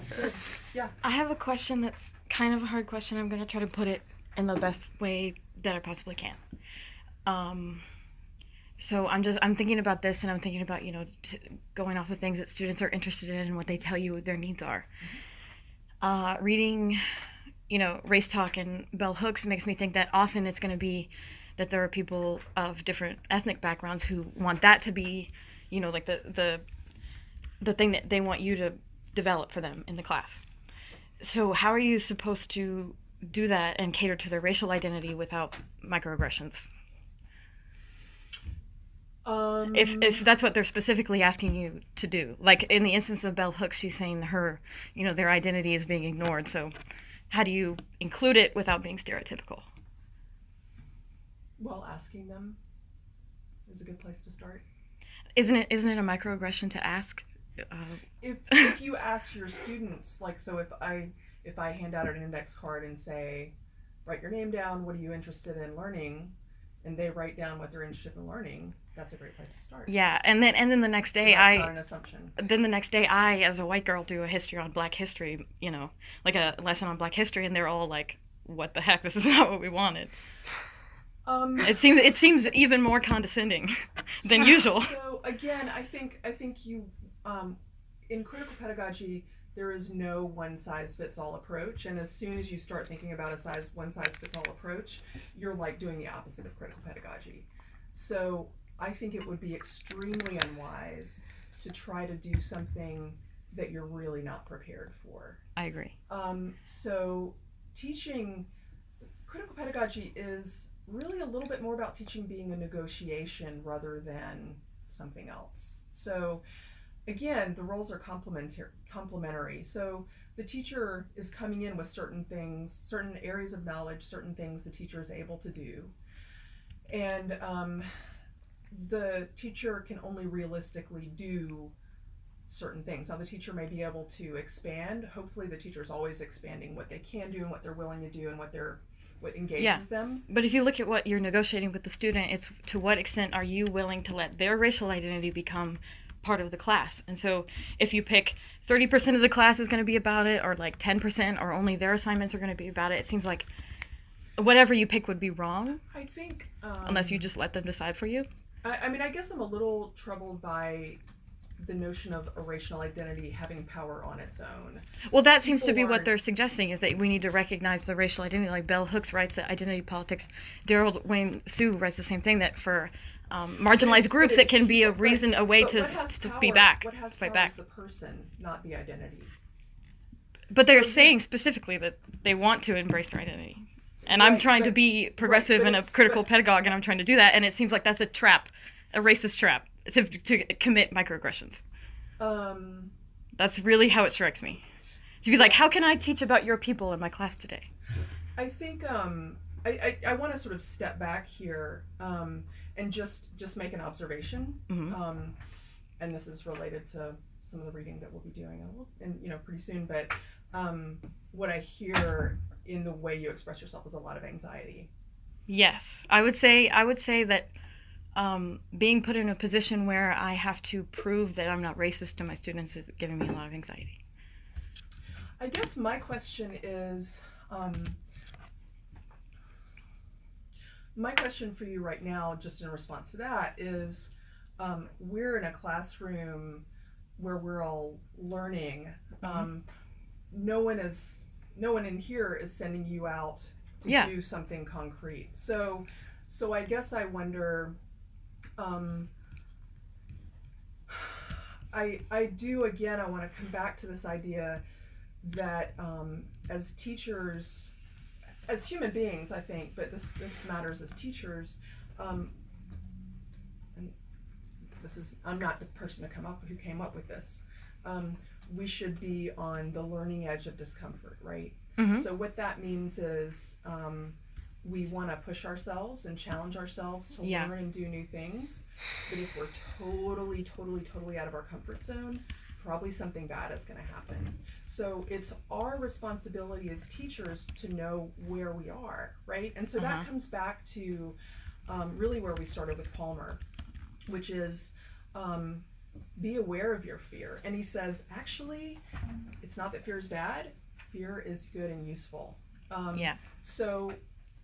good. Yeah. I have a question that's kind of a hard question. I'm going to try to put it in the best way that I possibly can. Um, so I'm thinking about this, and I'm thinking about, going off of things that students are interested in and what they tell you their needs are. Reading, race talk and bell hooks makes me think that often it's going to be that there are people of different ethnic backgrounds who want that to be, like the thing that they want you to develop for them in the class. So how are you supposed to do that and cater to their racial identity without microaggressions? If that's what they're specifically asking you to do. Like in the instance of Bell Hooks, she's saying their identity is being ignored. So how do you include it without being stereotypical? Well, asking them is a good place to start. Isn't it a microaggression to ask? If you ask your students, like, so if I hand out an index card and say, write your name down, what are you interested in learning, and they write down what they're interested in learning, that's a great place to start. Yeah, and then the next day so that's not an assumption. Then the next day I, as a white girl, do a history on Black history, like a lesson on Black history, and they're all like, "What the heck? This is not what we wanted." It seems even more condescending than usual. So again, I think you in critical pedagogy there is no one size fits all approach, and as soon as you start thinking about a one size fits all approach, you're like doing the opposite of critical pedagogy. So I think it would be extremely unwise to try to do something that you're really not prepared for. I agree. So teaching critical pedagogy is really a little bit more about teaching being a negotiation rather than something else. So again, the roles are complementary. So the teacher is coming in with certain things, certain areas of knowledge, certain things the teacher is able to do. And the teacher can only realistically do certain things. Now the teacher may be able to expand. Hopefully the teacher is always expanding what they can do and what they're willing to do and what engages them. But if you look at what you're negotiating with the student, it's to what extent are you willing to let their racial identity become part of the class? And so if you pick 30% of the class is going to be about it, or like 10%, or only their assignments are going to be about it seems like whatever you pick would be wrong. I think unless you just let them decide for you. I mean, I guess I'm a little troubled by the notion of a racial identity having power on its own. Well, that seems to be what they're suggesting, is that we need to recognize the racial identity. Like Bell Hooks writes that identity politics. Daryl Wayne Sue writes the same thing, that for marginalized groups it can be a reason, a way to be back, what has fight power back. is the person, not the identity. But they're saying specifically that they want to embrace their identity. And I'm trying to be progressive and a critical pedagogue, and I'm trying to do that, and it seems like that's a trap, a racist trap, to commit microaggressions. That's really how it strikes me. To be like, how can I teach about your people in my class today? I think I want to sort of step back here and just make an observation. Mm-hmm. And this is related to some of the reading that we'll be doing pretty soon. But what I hear in the way you express yourself is a lot of anxiety. Yes, I would say that being put in a position where I have to prove that I'm not racist to my students is giving me a lot of anxiety. I guess my question is, my question for you right now, just in response to that, is we're in a classroom where we're all learning. No one in here is sending you out to do something concrete. So I guess I wonder, I do, again, I want to come back to this idea that as teachers, as human beings, I think, but this matters as teachers, and I'm not the person who came up with this. We should be on the learning edge of discomfort, right? Mm-hmm. So what that means is we want to push ourselves and challenge ourselves to learn and do new things. But if we're totally out of our comfort zone, probably something bad is going to happen. So it's our responsibility as teachers to know where we are, right? And so that comes back to really where we started with Palmer, which is be aware of your fear. And he says, actually, it's not that fear is bad. Fear is good and useful. Yeah. So,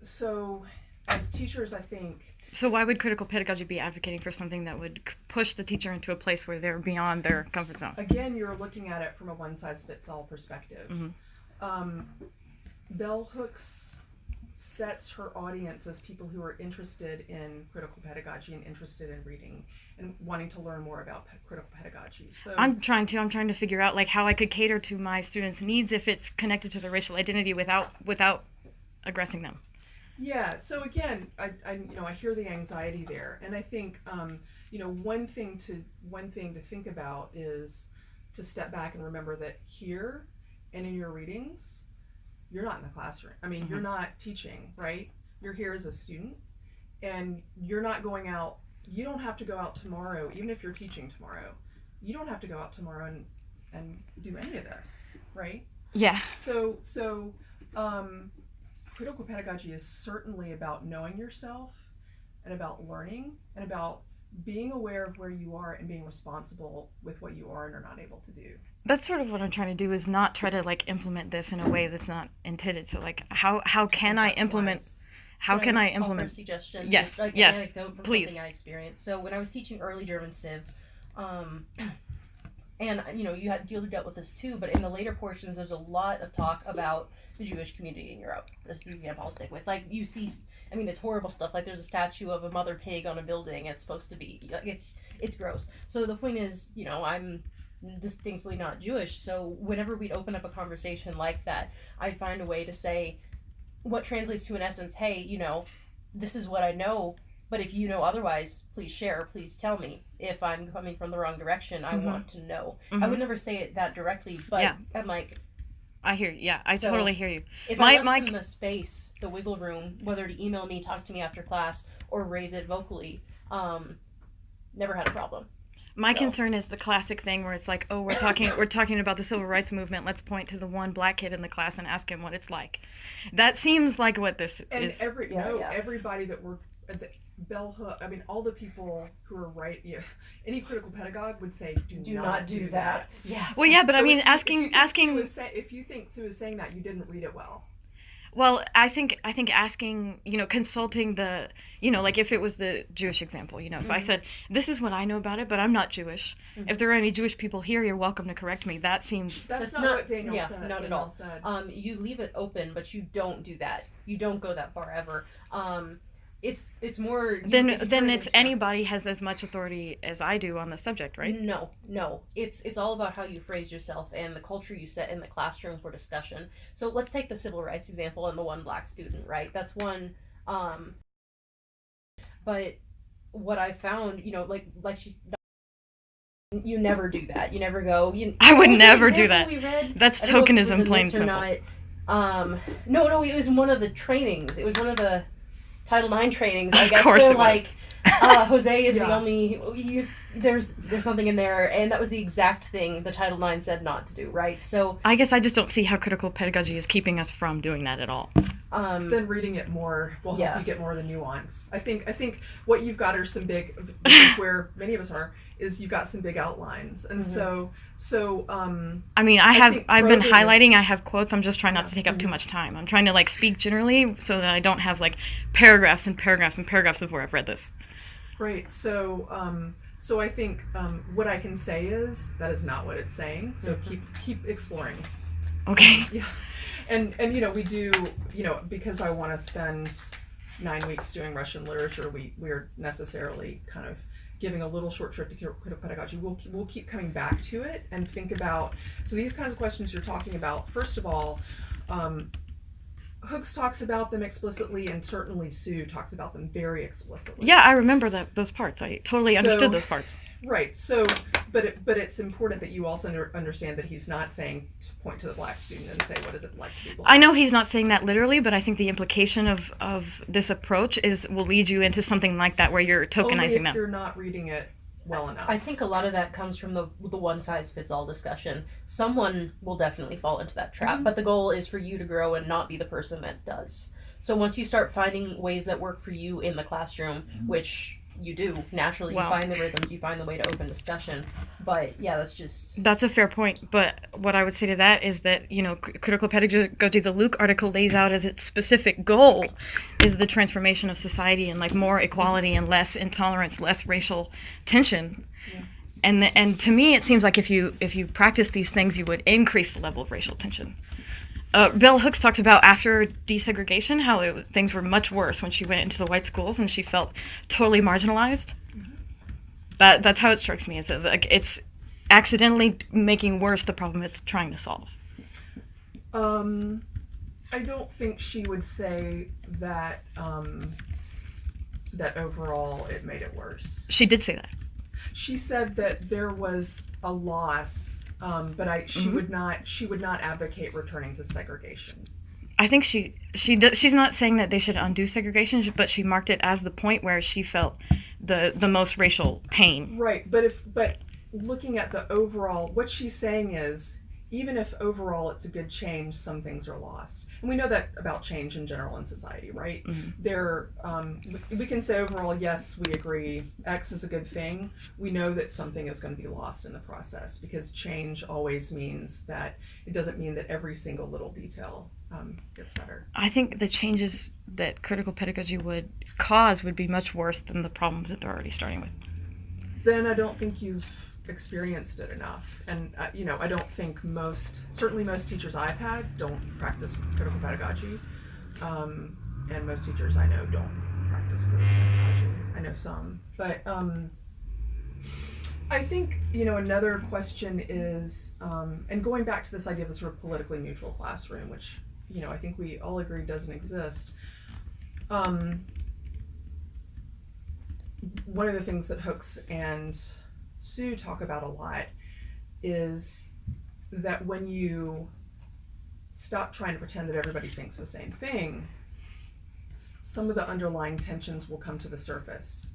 so as teachers, I think. So why would critical pedagogy be advocating for something that would push the teacher into a place where they're beyond their comfort zone? Again, you're looking at it from a one-size-fits-all perspective. Bell Hooks sets her audience as people who are interested in critical pedagogy and interested in reading and wanting to learn more about critical pedagogy. So I'm trying to figure out like how I could cater to my students' needs if it's connected to their racial identity without aggressing them. Yeah. So again, I hear the anxiety there, and I think one thing to think about is to step back and remember that here and in your readings, you're not in the classroom. I mean, you're not teaching, right? You're here as a student, and you're not going out. You don't have to go out tomorrow, even if you're teaching tomorrow. You don't have to go out tomorrow and do any of this, right? Yeah. So critical pedagogy is certainly about knowing yourself and about learning and about being aware of where you are and being responsible with what you are and are not able to do. That's sort of what I'm trying to do, is not try to like implement this in a way that's not intended. So like how can I implement Wise. how can I offer a implement suggestion? Yes, Like yes, an anecdote from please. something I experienced. So when I was teaching early German Civ, and you had dealt with this too, but in the later portions, there's a lot of talk about the Jewish community in Europe. This is the example I'll stick with. Like you see, I mean, it's horrible stuff. Like there's a statue of a mother pig on a building. It's supposed to be like it's gross. So the point is, I'm distinctly not Jewish. So whenever we'd open up a conversation like that, I'd find a way to say what translates to, in essence, hey, this is what I know. But if you know otherwise, please share. Please tell me if I'm coming from the wrong direction. I want to know. I would never say it that directly, but I'm like, I hear you. Yeah, I totally hear you. If I left them the space, the wiggle room, whether to email me, talk to me after class, or raise it vocally, never had a problem. My concern is the classic thing where it's like, oh, we're talking about the civil rights movement. Let's point to the one black kid in the class and ask him what it's like. That seems like what this is. And everybody that worked at the Bell Hook, I mean, all the people who are any critical pedagogue would say, do not do that. Yeah. Well, yeah, but So I mean, if you think asking. Sue is saying that, you didn't read it well. Well, I think asking, consulting the, like if it was the Jewish example, if I said, this is what I know about it, but I'm not Jewish. If there are any Jewish people here, you're welcome to correct me. That seems... That's not what Daniel said. Not at all. You leave it open, but you don't do that. You don't go that far ever. It's more... Then it's anybody has as much authority as I do on the subject, right? No. It's all about how you phrase yourself and the culture you set in the classroom for discussion. So let's take the civil rights example and the one black student, right? That's one... but what I found, like she... You never do that. You never go... I would never do that. We read? That's tokenism, plain simple. No, it was one of the trainings. It was one of the Title IX trainings. I guess course they're it was. like, Jose is the only... There's something in there, and that was the exact thing the Title IX said not to do, right? So I guess I just don't see how critical pedagogy is keeping us from doing that at all. Then reading it more will help you get more of the nuance. I think what you've got are some big, which is where many of us are, is you've got some big outlines, and so I mean, I've been highlighting. I have quotes. I'm just trying not to take up too much time. I'm trying to like speak generally so that I don't have like paragraphs and paragraphs and paragraphs of where I've read this. Right. So I think what I can say is that is not what it's saying. So keep exploring. Okay. Yeah. And we do, because I want to spend 9 weeks doing Russian literature, we're necessarily kind of giving a little short trip to critical pedagogy. We'll keep coming back to it and think about, so these kinds of questions you're talking about, first of all, Hooks talks about them explicitly, and certainly Sue talks about them very explicitly. Yeah, I remember those parts. I totally understood those parts. Right. So, but it's important that you also understand that he's not saying to point to the black student and say, what is it like to be black? I know he's not saying that literally, but I think the implication of this approach will lead you into something like that where you're tokenizing Only if them. you're not reading it well enough. I think a lot of that comes from the one-size-fits-all discussion. Someone will definitely fall into that trap, but the goal is for you to grow and not be the person that does. So once you start finding ways that work for you in the classroom, which you do naturally. Well, you find the rhythms, you find the way to open discussion. But yeah, that's a fair point. But what I would say to that is that critical pedagogy, the Luke article lays out as its specific goal is the transformation of society and like more equality and less intolerance, less racial tension. Yeah. And to me, it seems like if you practice these things, you would increase the level of racial tension. Bell Hooks talks about after desegregation how things were much worse when she went into the white schools and she felt totally marginalized. That's how it strikes me. Is that like it's accidentally making worse the problem it's trying to solve. I don't think she would say that that overall it made it worse. She did say that. She said that there was a loss, but she would not advocate returning to segregation. I think she's not saying that they should undo segregation, but she marked it as the point where she felt the most racial pain. Right, but looking at the overall, what she's saying is, even if overall it's a good change, some things are lost. And we know that about change in general in society, right? We can say overall, yes, we agree, X is a good thing. We know that something is going to be lost in the process because change always means that it doesn't mean that every single little detail gets better. I think the changes that critical pedagogy would cause would be much worse than the problems that they're already starting with. Then I don't think you've experienced it enough, and I don't think certainly most teachers I've had don't practice critical pedagogy, and most teachers I know don't practice critical pedagogy. I know some, but I think another question is, and going back to this idea of a sort of politically neutral classroom, which I think we all agree doesn't exist. One of the things that Hooks and Sjw talk about a lot is that when you stop trying to pretend that everybody thinks the same thing, some of the underlying tensions will come to the surface.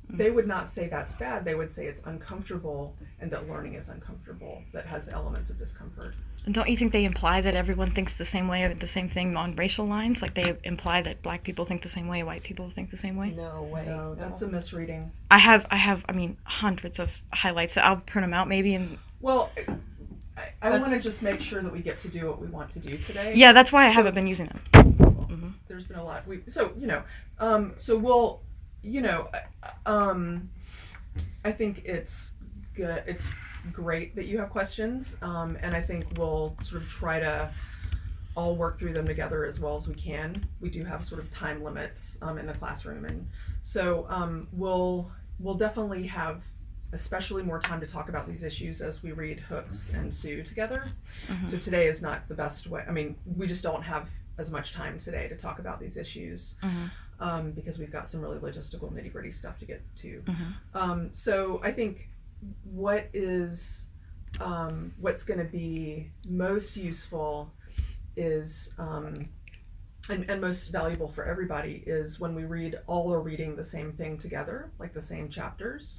They would not say that's bad, they would say it's uncomfortable and that learning is uncomfortable, that has elements of discomfort. And don't you think they imply that everyone thinks the same way, the same thing on racial lines? Like they imply that black people think the same way, white people think the same way? no way. No, that's a misreading. I have hundreds of highlights that I'll print them out maybe and Well, I want to just make sure that we get to do what we want to do today. yeah, that's why I haven't been using them. There's been a lot. I think it's good. It's great that you have questions, and I think we'll sort of try to all work through them together as well as we can. We do have sort of time limits in the classroom, and so we'll definitely have especially more time to talk about these issues as we read Hooks and Sjw together. So today is not the best way. I mean, we just don't have as much time today to talk about these issues because we've got some really logistical nitty-gritty stuff to get to. So I think what's going to be most useful is and most valuable for everybody is when we all are reading the same thing together, like the same chapters.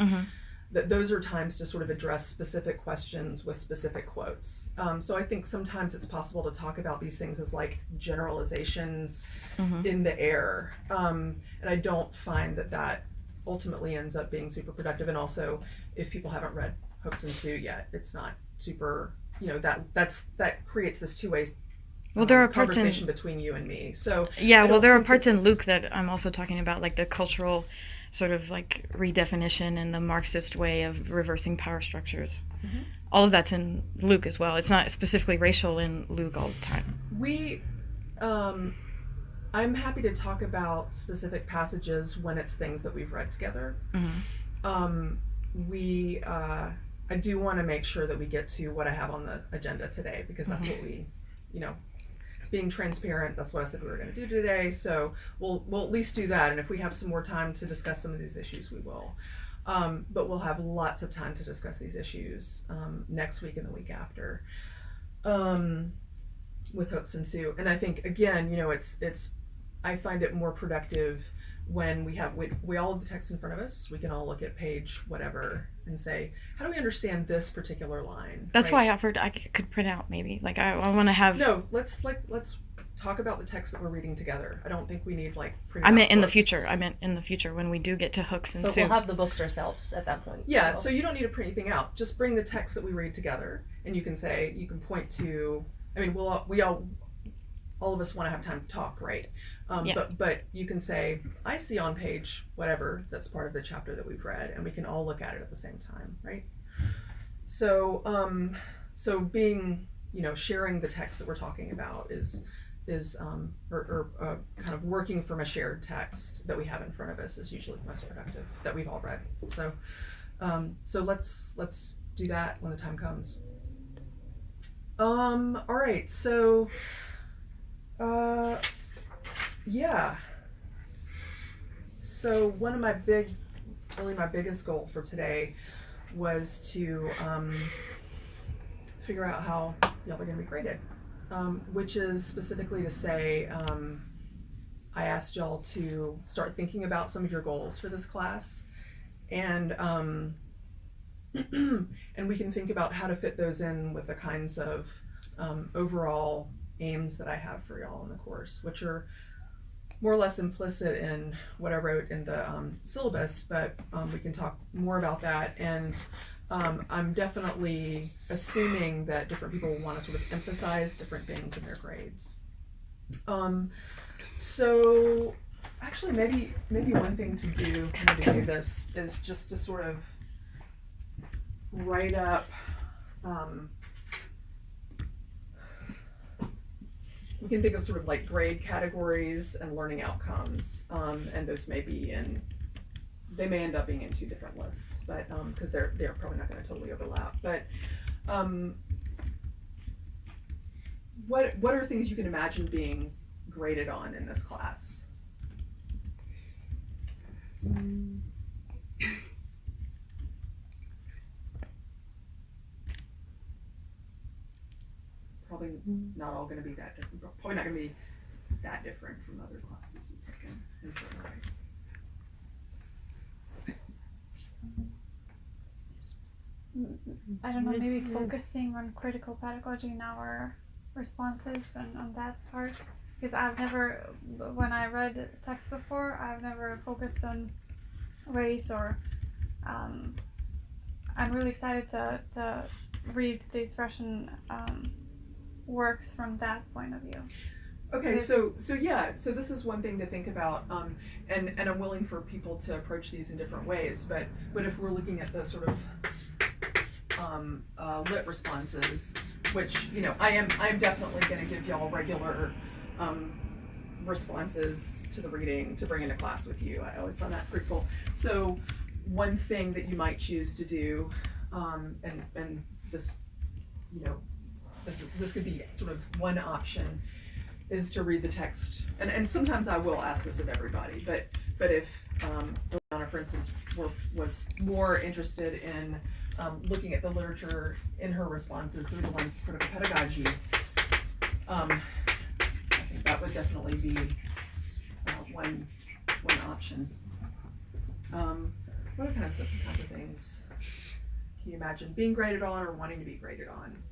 That those are times to sort of address specific questions with specific quotes. So I think sometimes it's possible to talk about these things as like generalizations in the air. And I don't find that ultimately ends up being super productive. And also, if people haven't read Hooks and Sjw yet, it's not super, that creates this two-way there are conversation between you and me. So there are parts in Luke that I'm also talking about, like the cultural sort of like redefinition and the Marxist way of reversing power structures. All of that's in Luke as well. It's not specifically racial in Luke all the time. I'm happy to talk about specific passages when it's things that we've read together. I do want to make sure that we get to what I have on the agenda today because that's what we, being transparent, that's what I said we were going to do today. So we'll at least do that. And if we have some more time to discuss some of these issues, we will. But we'll have lots of time to discuss these issues next week and the week after with Hooks and Sjw. And I think, again, I find it more productive when we all have the text in front of us. We can all look at page whatever and say, how do we understand this particular line? That's why I offered I could print out maybe. Like I want to have. No, let's talk about the text that we're reading together. I don't think we need like I meant in the books. future. I meant in the future when we do get to Hooks and But Sjw. we'll have the books ourselves at that point. Yeah, so you don't need to print anything out. Just bring the text that we read together, and you can point to. I mean, all of us want to have time to talk, right? Yeah. But you can say, I see on page whatever that's part of the chapter that we've read, and we can all look at it at the same time, right? So being, sharing the text that we're talking about is kind of working from a shared text that we have in front of us is usually the most productive that we've all read. So let's do that when the time comes. All right. So, yeah. So one of my biggest goal for today was to figure out how y'all are going to be graded. Which is specifically to say, I asked y'all to start thinking about some of your goals for this class, and and we can think about how to fit those in with the kinds of overall aims that I have for y'all in the course, which are more or less implicit in what I wrote in the syllabus, but we can talk more about that. And I'm definitely assuming that different people want to sort of emphasize different things in their grades. So actually maybe one thing to do this is just to sort of write up, we can think of sort of like grade categories and learning outcomes, and those they may end up being in two different lists, but because they're probably not going to totally overlap. But what are things you can imagine being graded on in this class? Probably not all going to be that different. Probably not going to be that different from other classes you've taken in certain ways. I don't know, maybe focusing on critical pedagogy in our responses and on that part. Because when I read text before, I've never focused on race or, I'm really excited to read these Russian works from that point of view. Okay, so this is one thing to think about, and I'm willing for people to approach these in different ways, but if we're looking at the sort of lit responses, which I am definitely going to give y'all regular responses to the reading to bring into class with you. I always find that fruitful. So one thing that you might choose to do, and this this could be sort of one option, is to read the text, and sometimes I will ask this of everybody, but if Liliana, for instance, was more interested in looking at the literature in her responses through the lens of critical pedagogy, I think that would definitely be one option. What kinds of things can you imagine being graded on or wanting to be graded on?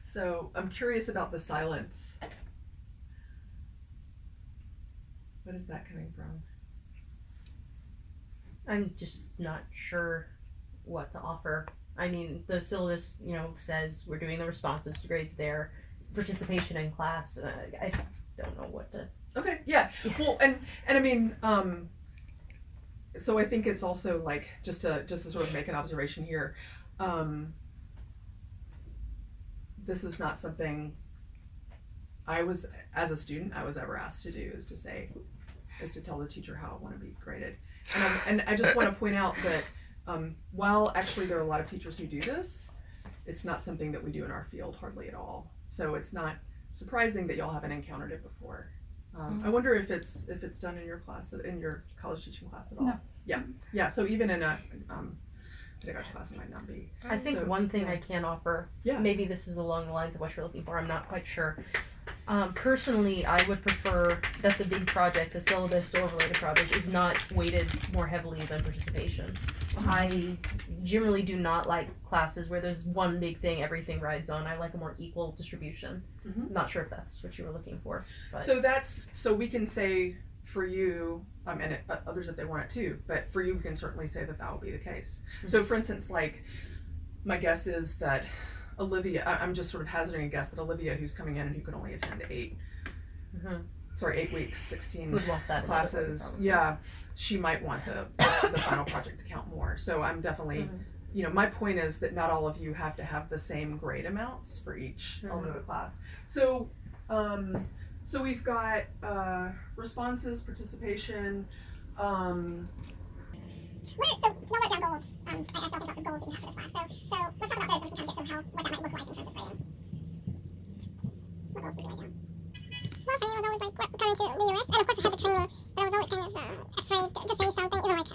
So I'm curious about the silence. What is that coming from? I'm just not sure what to offer. I mean, the syllabus, says we're doing the responses to grades there, participation in class. I just don't know what to. Okay, yeah. Well, and I mean, so I think it's also like just to sort of make an observation here. This is not something as a student, I was ever asked to do, is to tell the teacher how I want to be graded. And I just want to point out that while actually there are a lot of teachers who do this, it's not something that we do in our field hardly at all. So it's not surprising that y'all haven't encountered it before. I wonder if it's done in your class, in your college teaching class at all. No. Yeah. So even in a pedagogy class, it might not be. I think one thing I can offer, Yeah. maybe this is along the lines of what you're looking for, I'm not quite sure, Personally, I would prefer that the big project, the syllabus or related project, is not weighted more heavily than participation. I generally do not like classes where there's one big thing everything rides on. I like a more equal distribution. Mhm. Not sure if that's what you were looking for. But. So we can say for you, and others if they want it too, but for you we can certainly say that will be the case. Mm-hmm. So for instance, like, my guess is that Olivia, I'm just sort of hazarding a guess that Olivia, who's coming in and who could only attend 8 weeks, 16 would want that classes, she might want the final project to count more. So I'm definitely, my point is that not all of you have to have the same grade amounts for each element of the class. So we've got responses, participation. So now write down goals. I asked y'all to think about some goals that you have for this class. So let's talk about those and try to get to what that might look like in terms of grading. What goals did you write down? Well, for me, it was always like going to the US, and of course I had the training, but I was always kind of afraid to say something, even like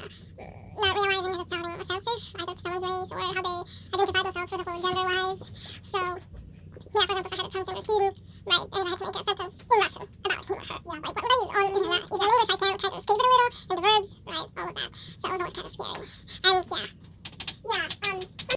not realizing that it's sounding offensive, either to someone's race or how they identify themselves, for example, gender-wise. So, yeah, for example, if I had a transgender student, right, and I had to make a sentence in Russian about him or her, like what would I use? Even in English I can kind of escape it a little, and the verbs, right, all of that. So it was always kind of scary. And yeah,